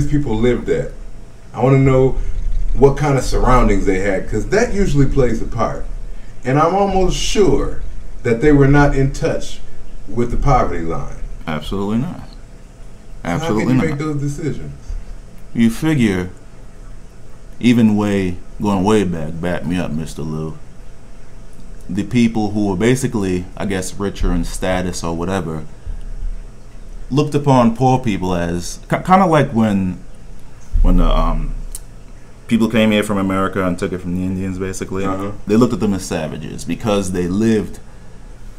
these people lived at. I want to know what kind of surroundings they had, because that usually plays a part. And I'm almost sure that they were not in touch with the poverty line. Absolutely not. How Absolutely can you not. make those decisions? You figure, even going way back me up, Mr. Lou, the people who were basically, I guess, richer in status or whatever, looked upon poor people as kind of like when the people came here from America and took it from the Indians, basically. They looked at them as savages because they lived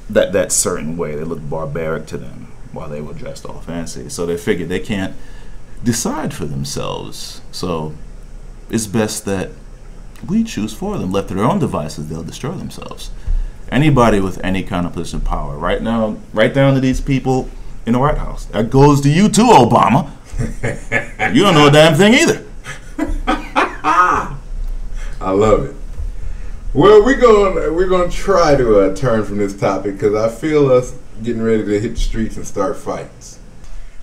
that certain way. They looked barbaric to them while they were dressed all fancy. So they figured they can't decide for themselves. So it's best that we choose for them. Left to their own devices, they'll destroy themselves. Anybody with any kind of position of power, right now, right down to these people in the White House. That goes to you too, Obama. You don't know a damn thing either. I love it. Well, we're gonna try to turn from this topic, because I feel us getting ready to hit the streets and start fights.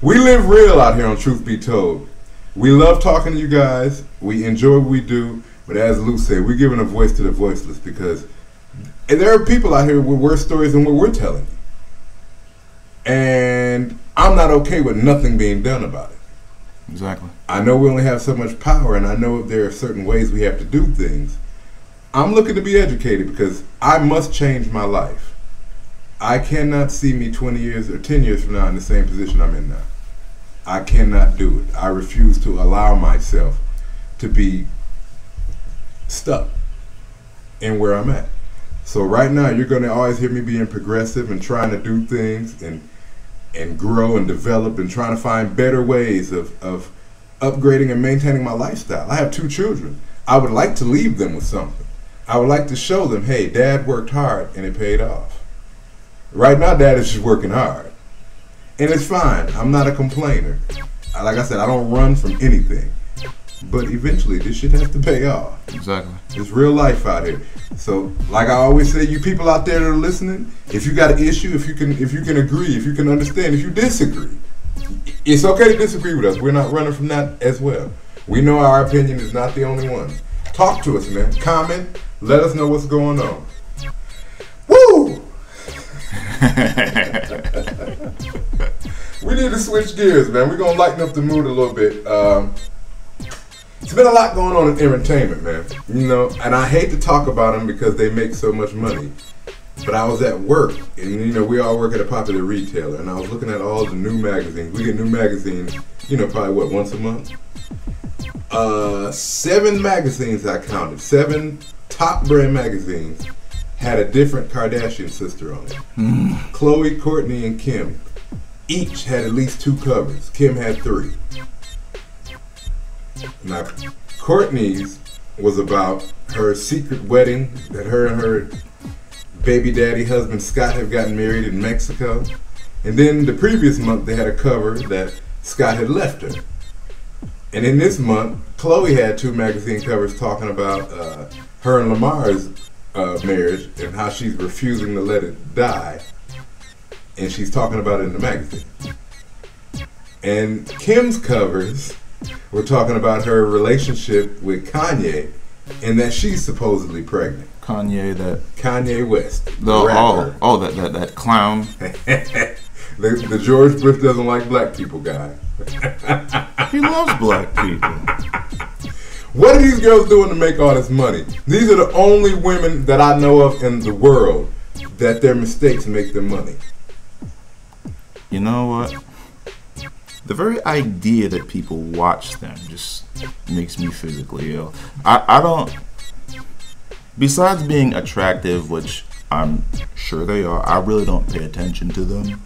We live real out here on Truth Be Told. We love talking to you guys. We enjoy what we do. But as Lou said, we're giving a voice to the voiceless, because there are people out here with worse stories than what we're telling you. And I'm not okay with nothing being done about it. Exactly. I know we only have so much power, and I know there are certain ways we have to do things. I'm looking to be educated, because I must change my life. I cannot see me 20 years or 10 years from now in the same position I'm in now. I cannot do it. I refuse to allow myself to be stuck in where I'm at. So right now, you're going to always hear me being progressive and trying to do things and grow and develop and trying to find better ways of upgrading and maintaining my lifestyle. I have 2 children. I would like to leave them with something. I would like to show them, hey, Dad worked hard and it paid off. Right now, Dad is just working hard. And it's fine. I'm not a complainer. Like I said, I don't run from anything. But eventually, this shit has to pay off. Exactly. It's real life out here. So, like I always say, you people out there that are listening, if you got an issue, if you can agree, if you can understand, if you disagree, it's okay to disagree with us. We're not running from that as well. We know our opinion is not the only one. Talk to us, man. Comment. Let us know what's going on. Woo! We need to switch gears, man. We're gonna lighten up the mood a little bit. It's been a lot going on in entertainment, man. You know, and I hate to talk about them because they make so much money. But I was at work, and you know, we all work at a popular retailer, and I was looking at all the new magazines. We get new magazines, you know, probably what, once a month? 7 magazines I counted. 7 top brand magazines had a different Kardashian sister on it. Khloe, Kourtney, and Kim each had at least 2 covers. Kim had 3. Now, Kourtney's was about her secret wedding that her and her baby daddy husband Scott have gotten married in Mexico. And then the previous month they had a cover that Scott had left her. And in this month, Khloe had 2 magazine covers talking about her and Lamar's marriage and how she's refusing to let it die. And she's talking about it in the magazine. And Kim's covers were talking about her relationship with Kanye and that she's supposedly pregnant. Kanye West. The rapper. That clown. the George Bush doesn't like black people guy. He loves black people. What are these girls doing to make all this money? These are the only women that I know of in the world that their mistakes make them money. You know what? The very idea that people watch them just makes me physically ill. I don't... Besides being attractive, which I'm sure they are, I really don't pay attention to them.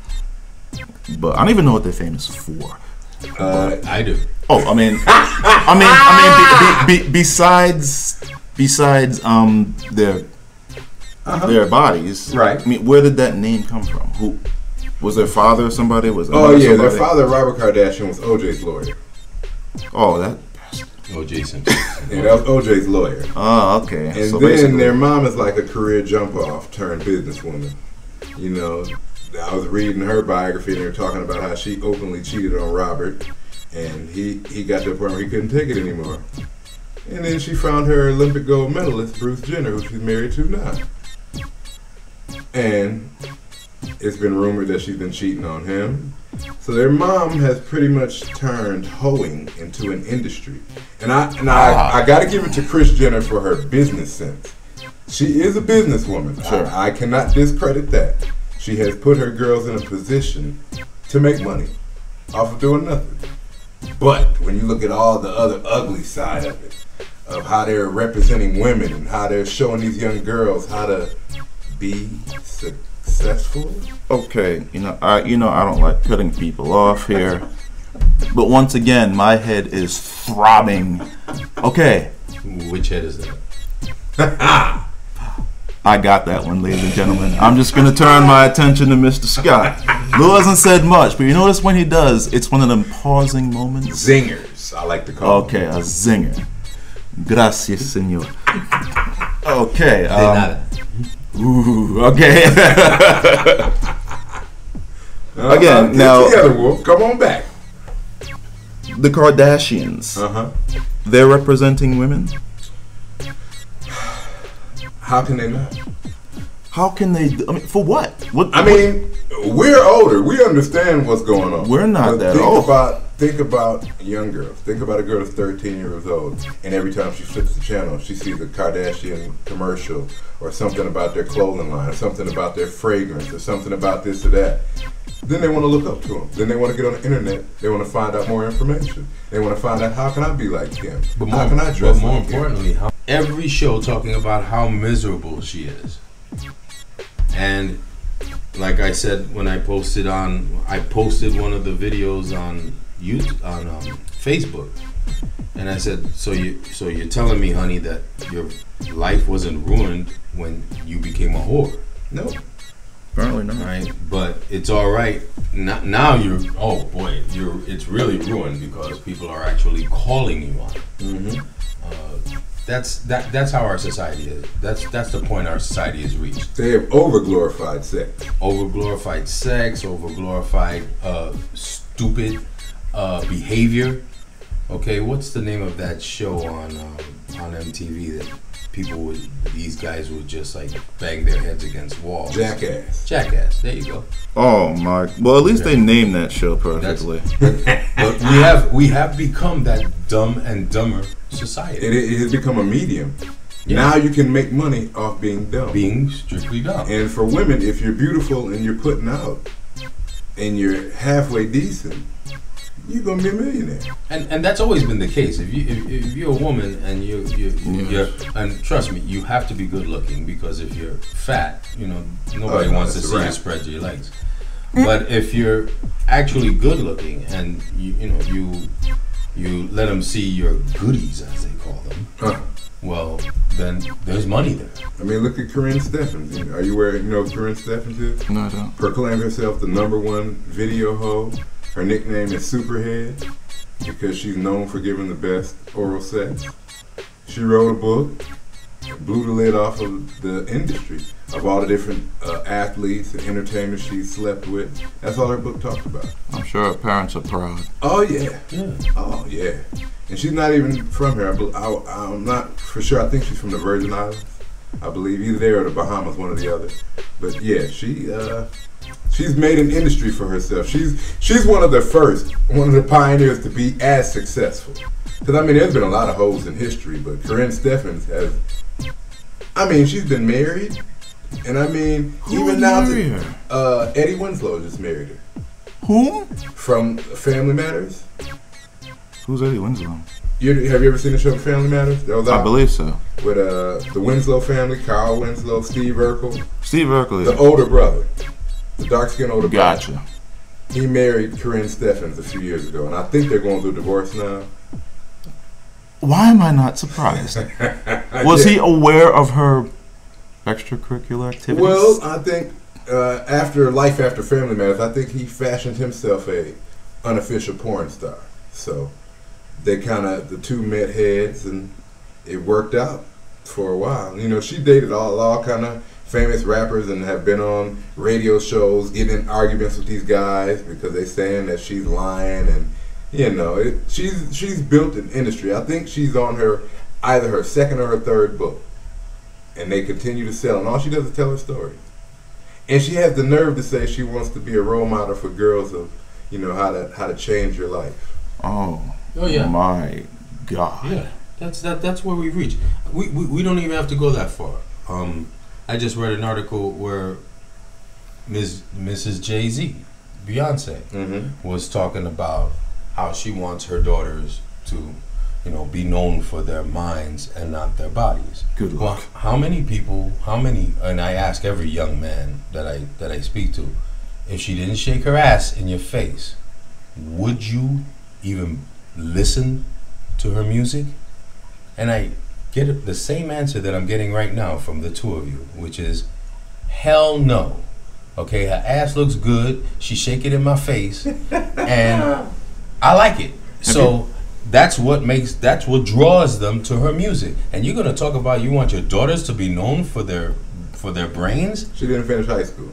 But I don't even know what they're famous for. I do. Oh, besides their bodies, right? I mean, where did that name come from? Who was their father? Or somebody was? Their father, Robert Kardashian, was OJ's lawyer. Oh, that. O.J. Simpson. Yeah, that was OJ's lawyer. Oh, okay. And so then their mom is like a career jump-off turned businesswoman. You know, I was reading her biography and they were talking about how she openly cheated on Robert. And he got to a point where he couldn't take it anymore. And then she found her Olympic gold medalist, Bruce Jenner, who she's married to now. And it's been rumored that she's been cheating on him. So their mom has pretty much turned hoeing into an industry. And I got to give it to Kris Jenner for her business sense. She is a businesswoman. Sure. I cannot discredit that. She has put her girls in a position to make money off of doing nothing. But when you look at all the other ugly side of it, of how they're representing women and how they're showing these young girls how to be successful. Okay, I don't like cutting people off here, but once again, my head is throbbing. Okay, Which head is that? I got that one, ladies and gentlemen. I'm just gonna turn my attention to Mr. Scott. Lou hasn't said much, but you notice when he does, it's one of them pausing moments. Zingers, I like to call Okay, them. a zinger. Gracias, senor. Okay. De nada. Ooh, okay. Again, Get now together, Wolf. Come on back. the Kardashians, they're representing women. How can they not? How can they? I mean, for what? I mean, we're older. We understand what's going on. We're not that old. Think about young girls. Think about a girl that's 13 years old, and every time she flips the channel, she sees a Kardashian commercial or something about their clothing line, or something about their fragrance, or something about this or that. Then they want to look up to them. Then they want to get on the internet. They want to find out more information. They want to find out, how can I be like him? How can I dress more like him? importantly, every show talking about how miserable she is. And like I said when I posted one of the videos on YouTube, on Facebook, and I said, so you're telling me, honey, that your life wasn't ruined when you became a whore? No. Apparently not. Right, but it's all right. Now it's really ruined because people are actually calling you on it. Mm-hmm. That's how our society is. That's the point our society has reached. They have overglorified sex. Overglorified sex, overglorified stupid behavior. Okay, what's the name of that show on MTV that these guys would just like bang their heads against walls? Jackass. There you go. Oh my! Well, at least they named that show perfectly. But we have become that dumb and dumber society. It has become a medium. Yeah. Now you can make money off being dumb. Being strictly dumb. And for women, if you're beautiful and you're putting out and you're halfway decent, you're gonna be a millionaire. And that's always been the case. If you're a woman and you're and trust me, you have to be good looking, because if you're fat, nobody wants to see you spread your legs. But if you're actually good looking and you let them see your goodies, as they call them, well, then there's money there. I mean, look at Corinne Stephens. Are you aware? You know who Corinne Stephens is? No, I don't. Proclaimed herself the #1 video hoe. Her nickname is Superhead because she's known for giving the best oral sex. She wrote a book, blew the lid off of the industry of all the different athletes and entertainers she slept with. That's all her book talked about. I'm sure her parents are proud. Oh yeah. Oh yeah. And she's not even from here. I'm not for sure. I think she's from the Virgin Islands. I believe either there or the Bahamas, one or the other. But yeah, she's made an industry for herself. She's one of the pioneers to be as successful. Because I mean, there's been a lot of hoes in history, but Corinne Stephens has. I mean, she's been married, and I mean, even now, Eddie Winslow just married her. Whom? From Family Matters. Who's Eddie Winslow? Have you ever seen the show Family Matters? That was I believe so. With the Winslow family, Carl Winslow, Steve Urkel. Steve Urkel. The older brother. The dark-skinned older brother. Gotcha. He married Corinne Stephens a few years ago, and I think they're going through a divorce now. Why am I not surprised? Was he aware of her extracurricular activities? Well, I think after Family Matters, I think he fashioned himself a unofficial porn star. So the two met heads, and it worked out for a while. She dated all kind of famous rappers and have been on radio shows, getting in arguments with these guys because they saying that she's lying and You know, she's built an industry. I think she's on either her second or her third book, and they continue to sell. And all she does is tell her story. And she has the nerve to say she wants to be a role model for girls of, you know, how to change your life. Oh yeah, my God. Yeah, that's where we've reached. We don't even have to go that far. I just read an article where Mrs. Jay-Z, Beyonce, was talking about how she wants her daughters to, you know, be known for their minds and not their bodies. Good luck. Well, how many, and I ask every young man that I speak to, if she didn't shake her ass in your face, would you even listen to her music? And I get the same answer that I'm getting right now from the two of you, which is, hell no. Okay, her ass looks good, she shake it in my face, and I like it. So that's what draws them to her music. And you're gonna talk about you want your daughters to be known for their brains? She didn't finish high school.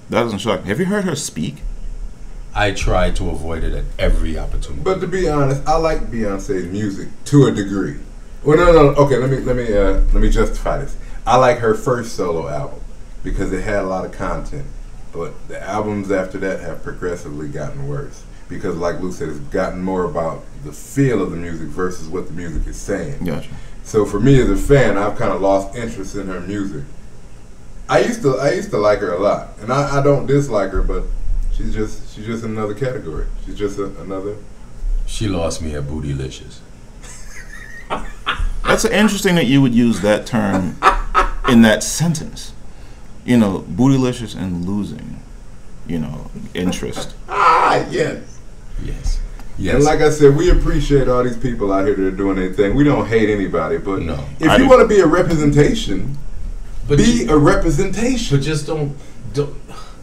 That doesn't shock me. Have you heard her speak? I try to avoid it at every opportunity. But to be honest, I like Beyonce's music to a degree. Well, no. Okay, let me justify this. I like her first solo album because it had a lot of content. But the albums after that have progressively gotten worse. Because like Lou said, it's gotten more about the feel of the music versus what the music is saying. Gotcha. So for me as a fan, I've kind of lost interest in her music. I used to like her a lot, and I don't dislike her, but she's just another category. She's just another. She lost me at Bootylicious. That's interesting that you would use that term in that sentence. You know, Bootylicious and losing, you know, interest. Yes. Yes. And like I said, we appreciate all these people out here that are doing their thing. We don't hate anybody, but no. If you want to be a representation, be a representation. But just don't.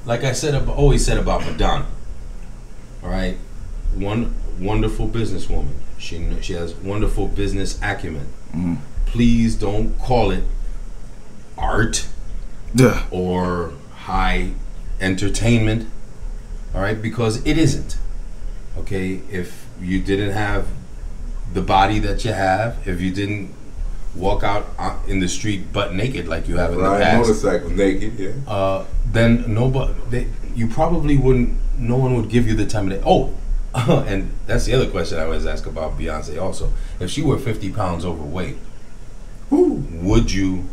Like I said, I've always said about Madonna. All right, one wonderful businesswoman. She has wonderful business acumen. Mm. Please don't call it art or high entertainment. All right, because it isn't. Okay, if you didn't have the body that you have, if you didn't walk out in the street butt naked like you have in the past, motorcycle naked, yeah, then you probably wouldn't. No one would give you the time of day. Oh, and that's the other question I always ask about Beyonce. Also, if she were 50 pounds overweight, would you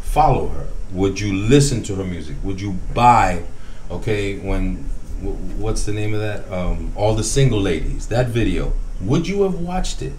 follow her? Would you listen to her music? Would you buy? Okay, what's the name of that? All the Single Ladies. That video. Would you have watched it